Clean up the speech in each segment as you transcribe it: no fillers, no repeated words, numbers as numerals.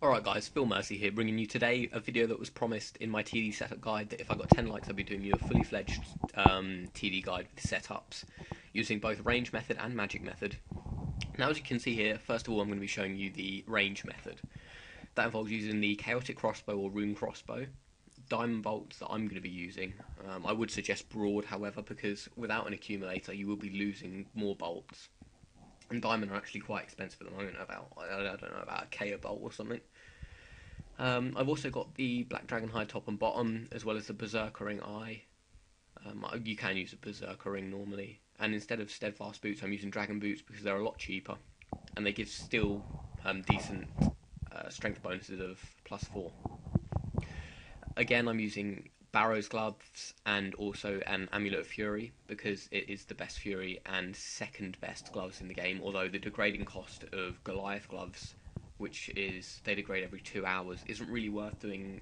Alright guys, FeelMercy here, bringing you today a video that was promised in my TD setup guide that if I got 10 likes I'd be doing you a fully fledged TD guide with setups using both range method and magic method. Now as you can see here, first of all I'm going to be showing you the range method. That involves using the chaotic crossbow or rune crossbow, diamond bolts that I'm going to be using. I would suggest broad however, because without an accumulator you will be losing more bolts. And diamond are actually quite expensive at the moment, I don't know, about a K a bolt or something. I've also got the Black Dragon Hide top and bottom, as well as the Berserker Ring eye. You can use a Berserker Ring normally, and instead of Steadfast boots I'm using Dragon boots because they're a lot cheaper, and they give still decent strength bonuses of +4. Again, I'm using Barrow's gloves and also an Amulet of Fury because it is the best Fury and second best gloves in the game, although the degrading cost of Goliath gloves, which is they degrade every 2 hours, isn't really worth doing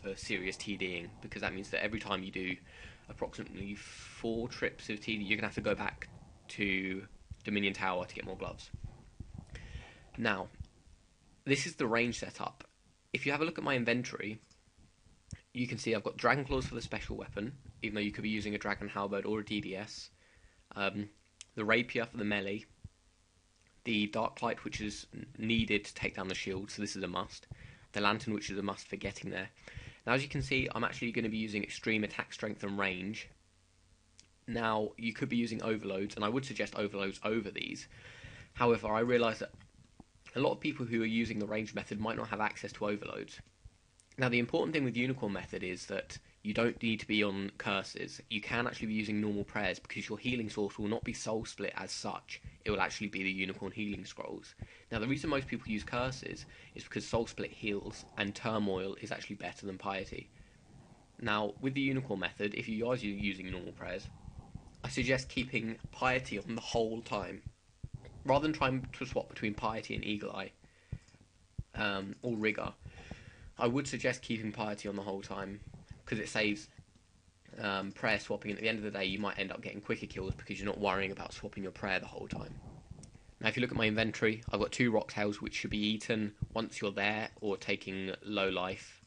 for serious TDing, because that means that every time you do approximately 4 trips of TD you're going to have to go back to Dominion Tower to get more gloves. Now, this is the range setup. If you have a look at my inventory, you can see I've got Dragon Claws for the special weapon, even though you could be using a Dragon Halberd or a DDS. The Rapier for the melee. The Dark Light, which is needed to take down the shield, so this is a must. The Lantern, which is a must for getting there. Now, as you can see, I'm actually going to be using extreme attack strength and range. Now, you could be using overloads, and I would suggest overloads over these. However, I realise that a lot of people who are using the range method might not have access to overloads. Now, the important thing with Unicorn method is that you don't need to be on curses. You can actually be using normal prayers because your healing source will not be soul split as such. It will actually be the Unicorn healing scrolls. Now, the reason most people use curses is because soul split heals and turmoil is actually better than piety. Now, with the Unicorn method, if you are using normal prayers, I suggest keeping piety on the whole time. Rather than trying to swap between piety and eagle eye or rigor, I would suggest keeping piety on the whole time because it saves prayer swapping, and at the end of the day you might end up getting quicker kills because you're not worrying about swapping your prayer the whole time. Now, if you look at my inventory, I've got 2 rock tails which should be eaten once you're there or taking low life,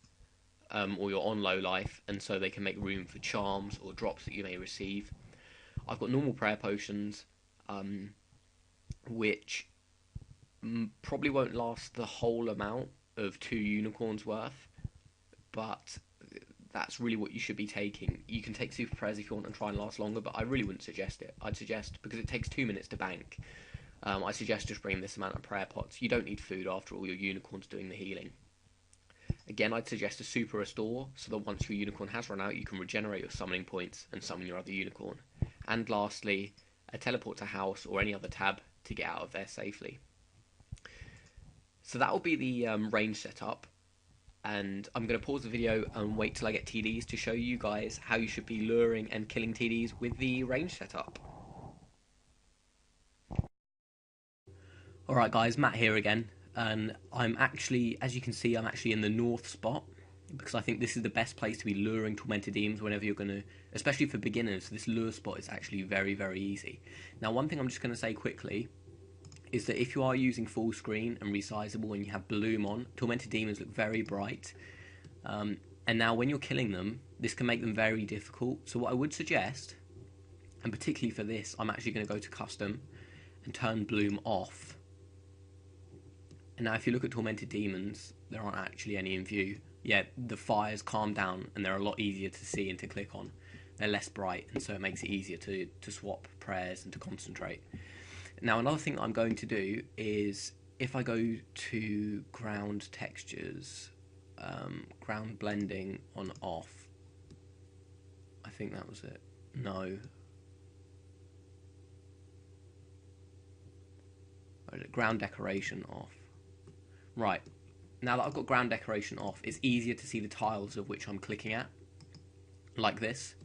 or you're on low life, and so they can make room for charms or drops that you may receive. I've got normal prayer potions, which probably won't last the whole amount of 2 unicorns worth, but that's really what you should be taking. You can take super prayers if you want and try and last longer, but I really wouldn't suggest it. I'd suggest, because it takes 2 minutes to bank, I suggest just bringing this amount of prayer pots. You don't need food after all, your unicorn's doing the healing. Again, I'd suggest a super restore, so that once your unicorn has run out you can regenerate your summoning points and summon your other unicorn. And lastly, a teleport to house or any other tab to get out of there safely. So that will be the range setup, and I'm going to pause the video and wait till I get TDs to show you guys how you should be luring and killing TDs with the range setup. Alright guys, Matt here again, and I'm actually, as you can see, I'm actually in the north spot, because I think this is the best place to be luring tormented demons whenever you're going to, especially for beginners. This lure spot is actually very, very easy. Now, one thing I'm just going to say quickly is that if you are using full screen and resizable and you have bloom on, tormented demons look very bright, and now when you're killing them, this can make them very difficult. So what I would suggest, and particularly for this, I'm actually going to go to custom and turn bloom off. And now if you look at tormented demons, there aren't actually any in view. Yeah, the fires calm down and they're a lot easier to see and to click on. They're less bright, and so it makes it easier to swap prayers and to concentrate. Now, another thing that I'm going to do is, if I go to ground textures, ground blending on off, I think that was it. No. Ground decoration off. Right. Now that I've got ground decoration off, it's easier to see the tiles of which I'm clicking at, like this,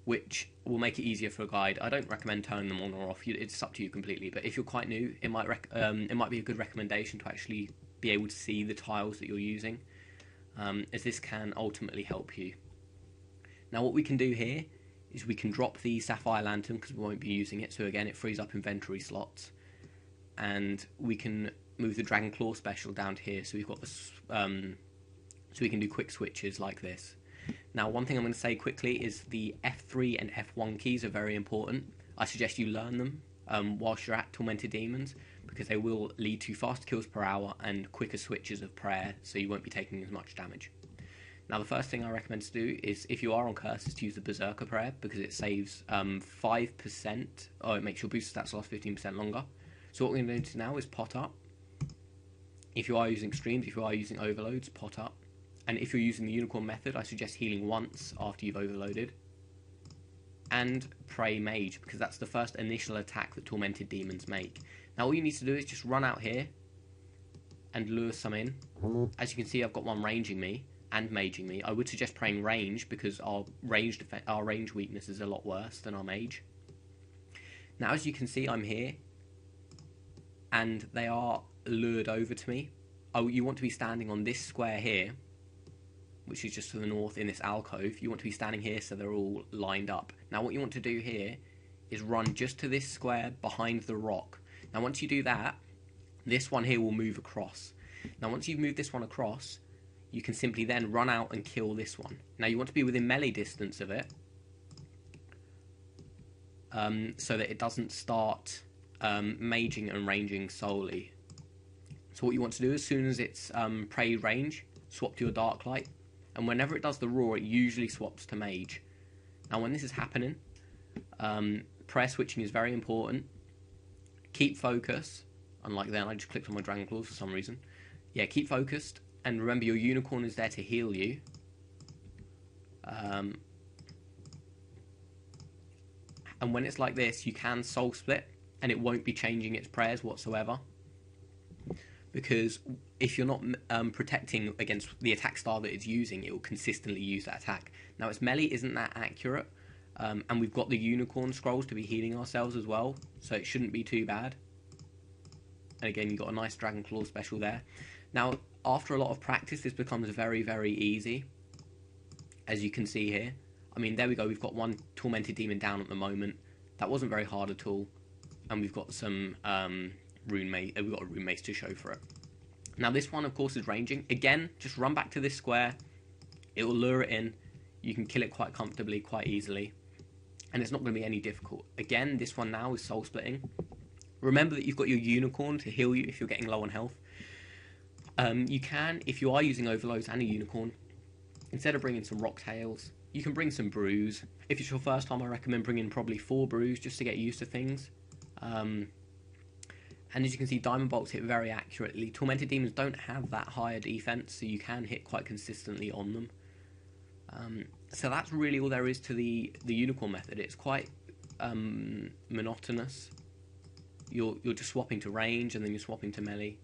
which will make it easier for a guide. I don't recommend turning them on or off. It's up to you completely. But if you're quite new, it might be a good recommendation to actually be able to see the tiles that you're using, as this can ultimately help you. Now, what we can do here is we can drop the Sapphire Lantern because we won't be using it. So again, it frees up inventory slots, and we can move the Dragon Claw special down to here, so we've got this, so we can do quick switches like this. Now, one thing I'm going to say quickly is the F3 and F1 keys are very important. I suggest you learn them whilst you're at Tormented Demons, because they will lead to faster kills per hour and quicker switches of prayer, so you won't be taking as much damage. Now, the first thing I recommend to do is, if you are on curses, to use the Berserker prayer, because it saves 5%, or it makes your booster stats last 15% longer. So what we're going to do now is pot up. If you are using streams, if you are using overloads, pot up. And if you're using the Unicorn method, I suggest healing once after you've overloaded. And pray Mage, because that's the first initial attack that Tormented Demons make. Now all you need to do is just run out here and lure some in. As you can see, I've got one ranging me and maging me. I would suggest praying range, because our range weakness is a lot worse than our mage. Now as you can see, I'm here and they are lured over to me. Oh, you want to be standing on this square here, which is just to the north in this alcove. You want to be standing here so they're all lined up. Now what you want to do here is run just to this square behind the rock. Now once you do that, this one here will move across. Now once you've moved this one across, you can simply then run out and kill this one. Now you want to be within melee distance of it, so that it doesn't start maging and ranging solely. So what you want to do, as soon as it's prey range, swap to your Dark Light. And whenever it does the roar, it usually swaps to mage. Now when this is happening, prayer switching is very important. Keep focus. Unlike then, I just clicked on my Dragon Claws for some reason. Yeah, keep focused. And remember, your Unicorn is there to heal you. And when it's like this, you can soul split, and it won't be changing its prayers whatsoever. Because if you're not protecting against the attack style that it's using, it will consistently use that attack. Now, its melee isn't that accurate, and we've got the Unicorn scrolls to be healing ourselves as well, so it shouldn't be too bad. And again, you've got a nice Dragon Claw special there. Now, after a lot of practice, this becomes very, very easy, as you can see here. I mean, there we go, we've got one Tormented Demon down at the moment. That wasn't very hard at all, and we've got some we've got a rune mace to show for it. Now this one, of course, is ranging. Again, just run back to this square. It will lure it in. You can kill it quite comfortably, quite easily, and it's not going to be any difficult. Again, this one now is soul splitting. Remember that you've got your Unicorn to heal you if you're getting low on health. You can, if you are using overloads and a Unicorn, instead of bringing some Rocktails, you can bring some brews. If it's your first time, I recommend bringing probably 4 brews just to get used to things. And as you can see, Diamond Bolts hit very accurately. Tormented Demons don't have that higher defense, so you can hit quite consistently on them. So that's really all there is to the Unicorn method. It's quite monotonous. You're just swapping to range, and then you're swapping to melee.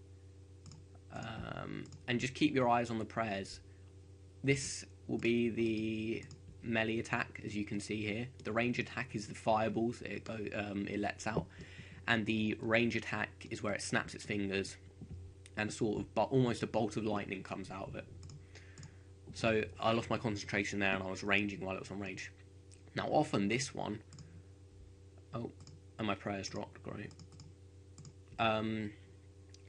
And just keep your eyes on the prayers. This will be the melee attack, as you can see here. The range attack is the fireballs it lets out. And the range attack is where it snaps its fingers and sort of almost a bolt of lightning comes out of it. So I lost my concentration there and I was ranging while it was on range. Now often this one... Oh, and my prayers dropped, great.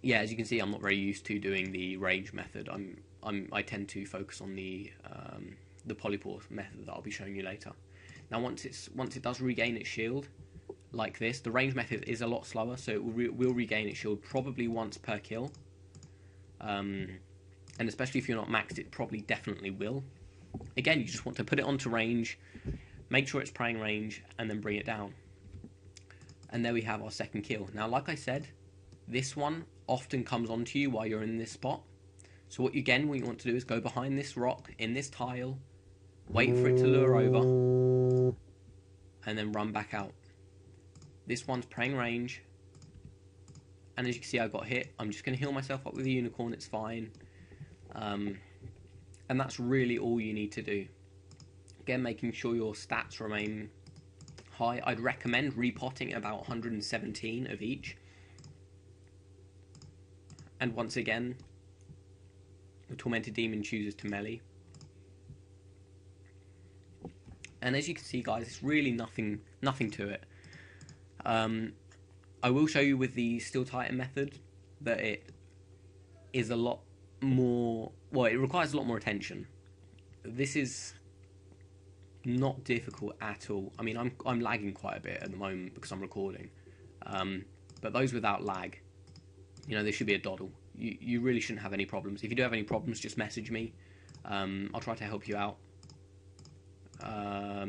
Yeah, as you can see, I'm not very used to doing the range method. I tend to focus on the polypore method that I'll be showing you later. Now once it does regain its shield, like this, the range method is a lot slower, so it will regain its shield probably once per kill. And especially if you're not maxed, it probably definitely will. Again, you just want to put it onto range, make sure it's praying range, and then bring it down. And there we have our second kill. Now, like I said, this one often comes onto you while you're in this spot. So what you want to do is go behind this rock, in this tile, wait for it to lure over, and then run back out. This one's praying range, and as you can see, I got hit. I'm just going to heal myself up with a Unicorn, it's fine. And that's really all you need to do. Again, making sure your stats remain high. I'd recommend repotting about 117 of each. And once again, the Tormented Demon chooses to melee. And as you can see, guys, it's really nothing to it. I will show you with the Steel Titan method that it is a lot more. Well, it requires a lot more attention. This is not difficult at all. I mean, I'm lagging quite a bit at the moment because I'm recording. But those without lag, there should be a doddle. You really shouldn't have any problems. If you do have any problems, just message me. I'll try to help you out. But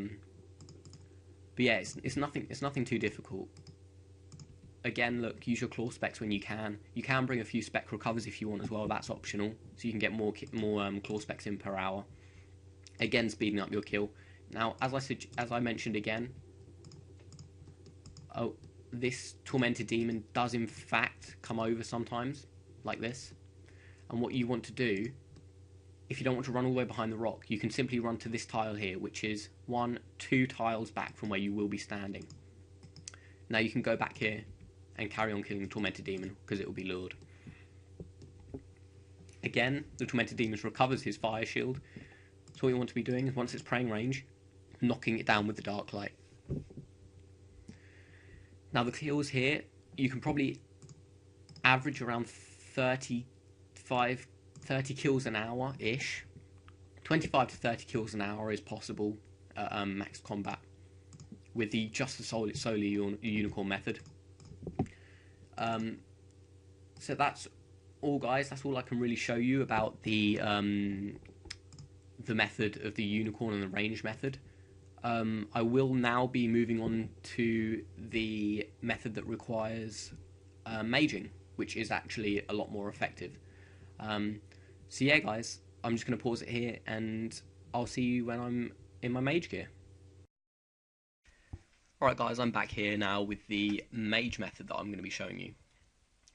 yeah, it's nothing too difficult. Again, look, use your claw specs when you can. You can bring a few spec recovers if you want as well. That's optional, so you can get more claw specs in per hour. Again, speeding up your kill. Now, as I mentioned again, this tormented demon does in fact come over sometimes, like this. And what you want to do, if you don't want to run all the way behind the rock, you can simply run to this tile here, which is 2 tiles back from where you will be standing. Now you can go back here and carry on killing the tormented demon because it will be lured. Again, the tormented demon recovers his fire shield. So what you want to be doing is, once it's preying range, knocking it down with the dark light. Now the kills here, you can probably average around 30 kills an hour ish. 25 to 30 kills an hour is possible at max combat with just the solely unicorn method. So that's all, guys. That's all I can really show you about the method of the unicorn and the range method. I will now be moving on to the method that requires maging, which is actually a lot more effective. So yeah, guys, I'm just going to pause it here, and I'll see you when I'm in my mage gear. Alright guys, I'm back here now with the mage method that I'm going to be showing you.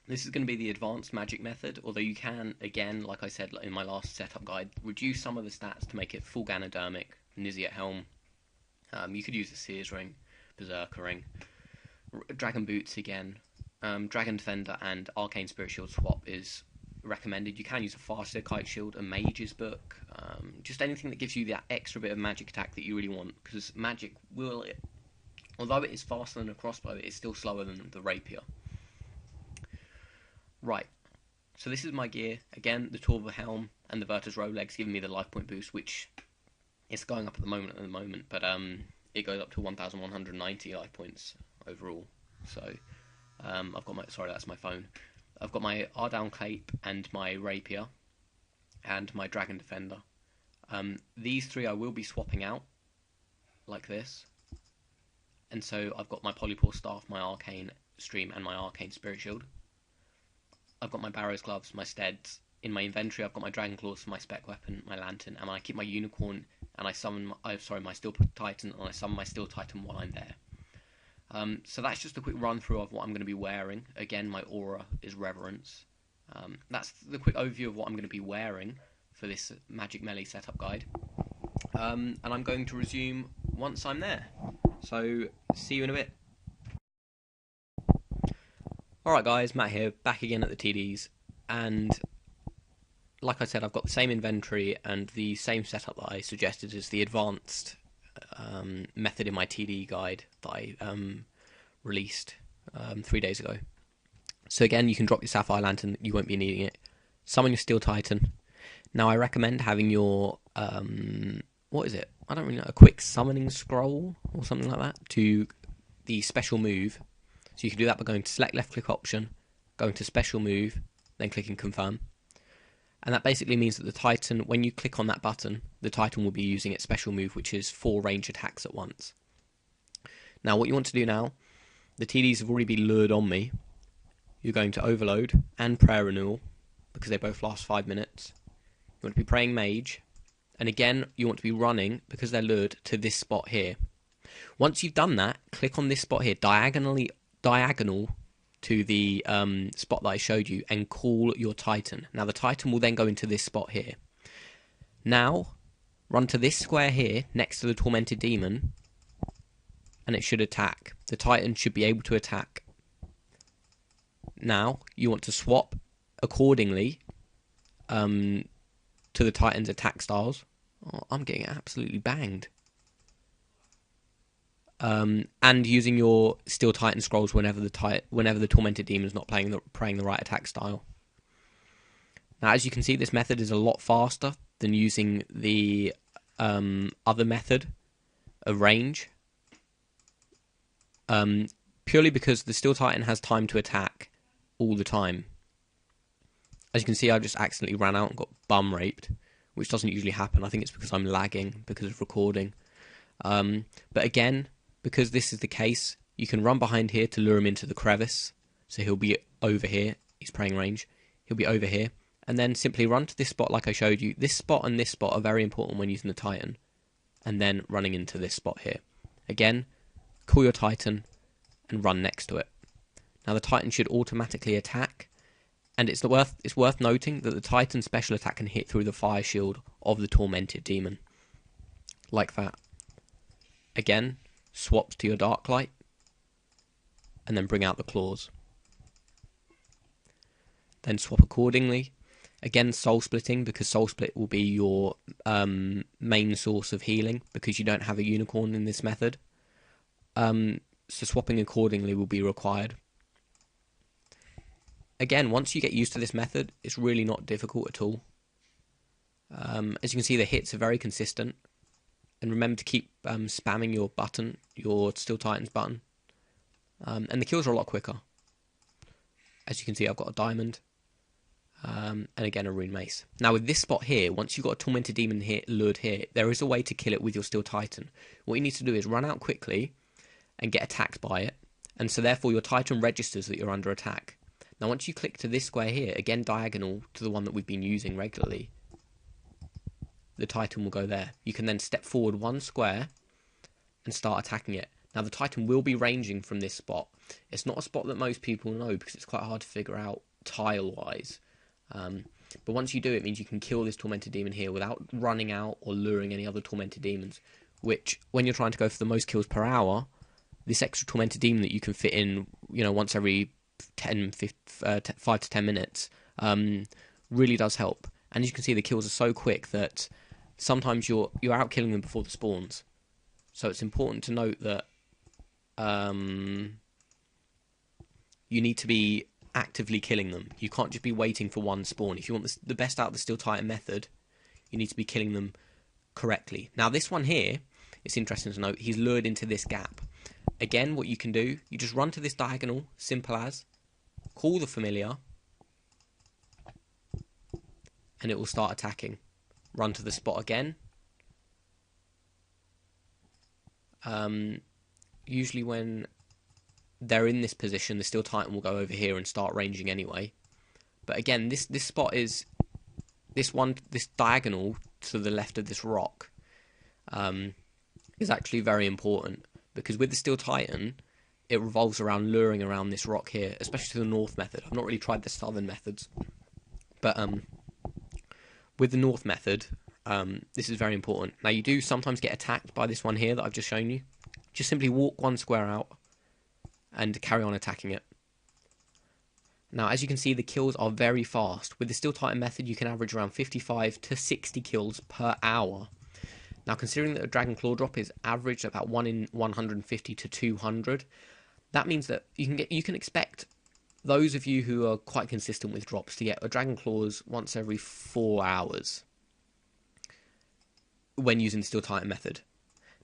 This is going to be the advanced magic method, although you can, again, like I said in my last setup guide, reduce some of the stats to make it full Ganodermic, Nizziat Helm. You could use a Seer's Ring, Berserker Ring, Dragon Boots again, Dragon Defender and Arcane Spirit Shield swap is recommended. You can use a faster Kite Shield, a Mage's Book, just anything that gives you that extra bit of magic attack that you really want, because magic will, although it is faster than a crossbow, it's still slower than the rapier. Right, so this is my gear. Again, the Torva Helm and the Virtus Rolex giving me the life point boost, which is going up at the moment, but it goes up to 1,190 life points overall. So I've got that's my phone. I've got my Ardown Cape and my Rapier and my Dragon Defender. These 3 I will be swapping out like this. And so I've got my Polypore Staff, my Arcane Stream and my Arcane Spirit Shield. I've got my Barrow's Gloves, my Steads. In my inventory I've got my Dragon Claws for my spec weapon, my Lantern, and I keep my Unicorn and I summon my Steel Titan, and I summon my Steel Titan while I'm there. So that's just a quick run through of what I'm going to be wearing. Again, my aura is Reverence. That's the quick overview of what I'm going to be wearing for this Magic Melee setup guide. And I'm going to resume once I'm there. So, see you in a bit. Alright guys, Matt here, back again at the TDs, and like I said, I've got the same inventory and the same setup that I suggested as the advanced method in my TD guide that I released 3 days ago. So again, you can drop your Sapphire Lantern, you won't be needing it. Summon your Steel Titan. Now I recommend having your, what is it? I don't really know, a quick summoning scroll or something like that to the special move. So you can do that by going to select left click option, going to special move, then clicking confirm. And that basically means that the Titan, when you click on that button, the Titan will be using its special move, which is 4 range attacks at once. Now what you want to do now, the TDs have already been lured on me. You're going to Overload and Prayer Renewal, because they both last 5 minutes. You want to be praying Mage, and again you want to be running, because they're lured, to this spot here. Once you've done that, click on this spot here, diagonal to the spot that I showed you, and call your Titan. Now the Titan will then go into this spot here. Now run to this square here next to the Tormented Demon, and it should attack. The Titan should be able to attack. Now you want to swap accordingly to the Titan's attack styles. Oh, I'm getting absolutely banged. And using your Steel Titan scrolls whenever the Tormented Demon is not praying the right attack style. Now, as you can see, this method is a lot faster than using the other method of range, purely because the Steel Titan has time to attack all the time. As you can see, I just accidentally ran out and got bum raped, which doesn't usually happen. I think it's because I'm lagging because of recording. But again, because this is the case, you can run behind here to lure him into the crevice. So he'll be over here. He's praying range. He'll be over here. And then simply run to this spot like I showed you. This spot and this spot are very important when using the Titan. And then running into this spot here. Again, call your Titan and run next to it. Now the Titan should automatically attack. And it's worth noting that the Titan's special attack can hit through the fire shield of the tormented demon. Like that. Again, swap to your Dark Light. And then bring out the claws. Then swap accordingly. Again, soul splitting, because soul split will be your main source of healing, because you don't have a unicorn in this method. So swapping accordingly will be required. Again, once you get used to this method, it's really not difficult at all. As you can see, the hits are very consistent. And remember to keep spamming your button, your Steel Titan's button. And the kills are a lot quicker. As you can see, I've got a diamond. And again, a rune mace. Now with this spot here, once you've got a tormented demon here, lured here, there is a way to kill it with your Steel Titan. What you need to do is run out quickly and get attacked by it. And so therefore your Titan registers that you're under attack. Now once you click to this square here, again diagonal to the one that we've been using regularly, the Titan will go there. You can then step forward one square and start attacking it. Now the Titan will be ranging from this spot. It's not a spot that most people know because it's quite hard to figure out tile-wise. But once you do, it means you can kill this tormented demon here without running out or luring any other tormented demons. Which, when you're trying to go for the most kills per hour, this extra tormented demon that you can fit in, once every 5 to 10 minutes, really does help. And as you can see, the kills are so quick that sometimes you're out killing them before the spawns. So it's important to note that you need to be actively killing them. You can't just be waiting for one spawn. If you want the best out of the Steel Titan method, you need to be killing them correctly. Now this one here, it's interesting to note, he's lured into this gap. Again, what you can do, you just run to this diagonal, simple as, call the familiar, and it will start attacking. Run to the spot again. Usually when they're in this position, the Steel Titan will go over here and start ranging anyway. But again, this spot is this diagonal to the left of this rock is actually very important, because with the Steel Titan, it revolves around luring around this rock here, especially to the north method. I've not really tried the southern methods, but with the north method, this is very important. Now you do sometimes get attacked by this one here that I've just shown you. Just simply walk one square out and carry on attacking it. Now, as you can see, the kills are very fast. With the Steel Titan method, you can average around 55 to 60 kills per hour. Now, considering that a Dragon Claw drop is averaged about 1 in 150 to 200, that means that you can expect those of you who are quite consistent with drops to get a Dragon Claws once every 4 hours when using the Steel Titan method.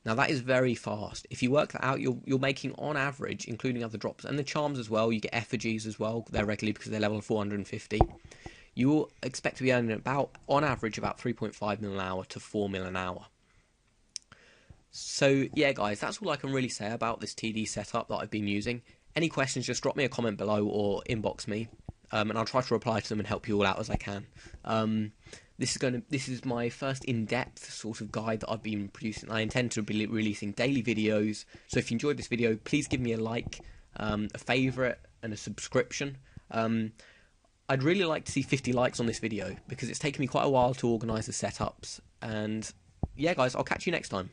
Now that is very fast. If you work that out, you're making on average, including other drops and the charms as well, you get effigies as well there regularly because they're level 450. You will expect to be earning about, on average, about 3.5 mil an hour to 4 mil an hour. So yeah, guys, that's all I can really say about this TD setup that I've been using. Any questions, just drop me a comment below or inbox me, and I'll try to reply to them and help you all out as I can. This is my first in-depth sort of guide that I've been producing. I intend to be releasing daily videos, so if you enjoyed this video, please give me a like, a favourite, and a subscription. I'd really like to see 50 likes on this video, because it's taken me quite a while to organise the setups. And yeah, guys, I'll catch you next time.